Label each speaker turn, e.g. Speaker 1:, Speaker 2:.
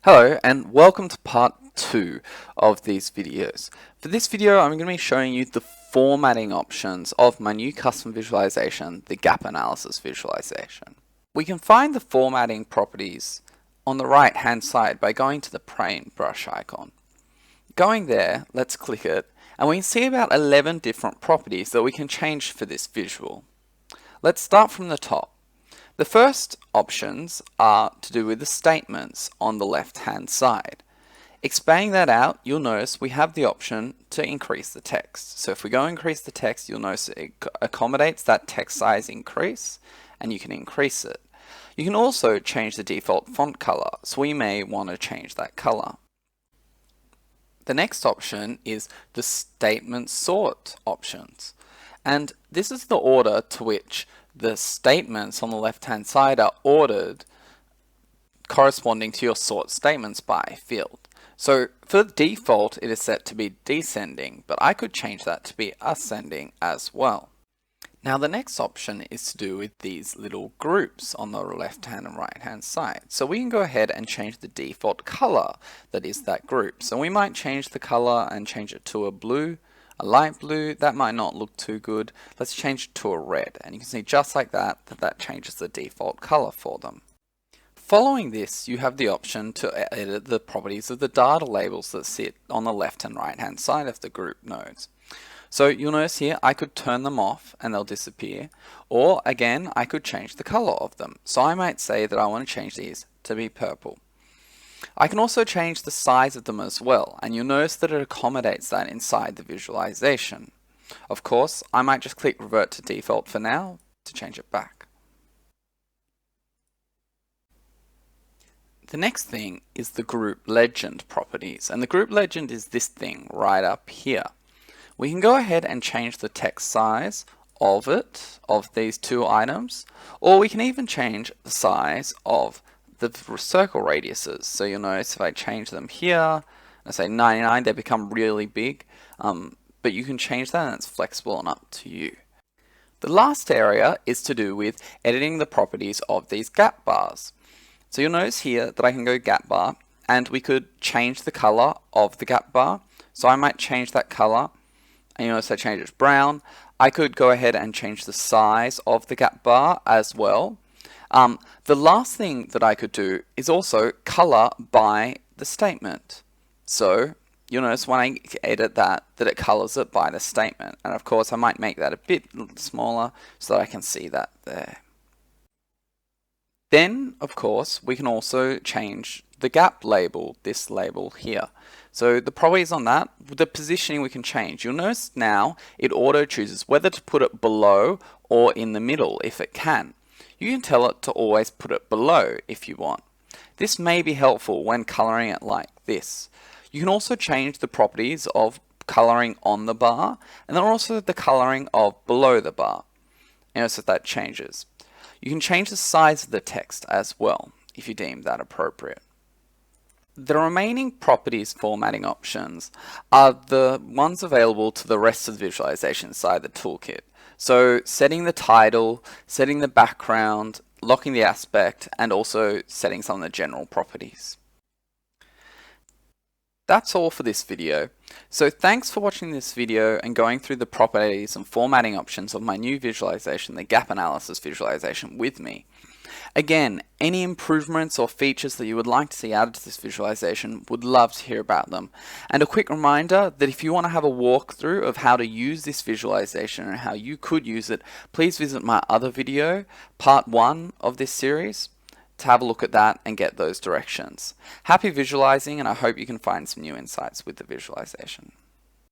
Speaker 1: Hello and welcome to part 2 of these videos. For this video I'm going to be showing you the formatting options of my new custom visualization, the gap analysis visualization. We can find the formatting properties on the right hand side by going to the paintbrush icon. Going there, let's click it and we can see about 11 different properties that we can change for this visual. Let's start from the top. The first options are to do with the statements on the left hand side. Expanding that out, you'll notice we have the option to increase the text. So if we go increase the text, you'll notice it accommodates that text size increase and you can increase it. You can also change the default font color, so we may want to change that color. The next option is the statement sort options. And this is the order to which the statements on the left hand side are ordered corresponding to your sort statements by field. So for the default it is set to be descending, but I could change that to be ascending as well. Now the next option is to do with these little groups on the left hand and right hand side. So we can go ahead and change the default color that is that group. So we might change the color and change it to a blue. A light blue, that might not look too good. Let's change it to a red, and you can see just like that, that changes the default color for them. Following this, you have the option to edit the properties of the data labels that sit on the left and right hand side of the group nodes. So you'll notice here, I could turn them off and they'll disappear, or again, I could change the color of them. So I might say that I want to change these to be purple. I can also change the size of them as well, and you'll notice that it accommodates that inside the visualization. Of course, I might just click revert to default for now to change it back. The next thing is the group legend properties, and the group legend is this thing right up here. We can go ahead and change the text size of these two items, or we can even change the size of the circle radiuses. So you'll notice if I change them here, I say 99, they become really big, but you can change that and it's flexible and up to you. The last area is to do with editing the properties of these gap bars. So you'll notice here that I can go gap bar and we could change the color of the gap bar. So I might change that color, and you notice I change it to brown. I could go ahead and change the size of the gap bar as well. The last thing that I could do is also color by the statement. So you'll notice when I edit that it colors it by the statement. And of course I might make that a bit smaller so that I can see that there. Then of course we can also change the gap label, this label here. So the properties on that, the positioning we can change. You'll notice now it auto chooses whether to put it below or in the middle if it can. You can tell it to always put it below if you want. This may be helpful when coloring it like this. You can also change the properties of coloring on the bar and then also the coloring of below the bar. Notice that changes. You can change the size of the text as well if you deem that appropriate. The remaining properties formatting options are the ones available to the rest of the visualization side of the toolkit. So setting the title, setting the background, locking the aspect, and also setting some of the general properties. That's all for this video. So thanks for watching this video and going through the properties and formatting options of my new visualization, the gap analysis visualization, with me. Again, any improvements or features that you would like to see added to this visualization, would love to hear about them. And a quick reminder that if you want to have a walkthrough of how to use this visualization and how you could use it, please visit my other video, part 1 of this series, to have a look at that and get those directions. Happy visualizing, and I hope you can find some new insights with the visualization.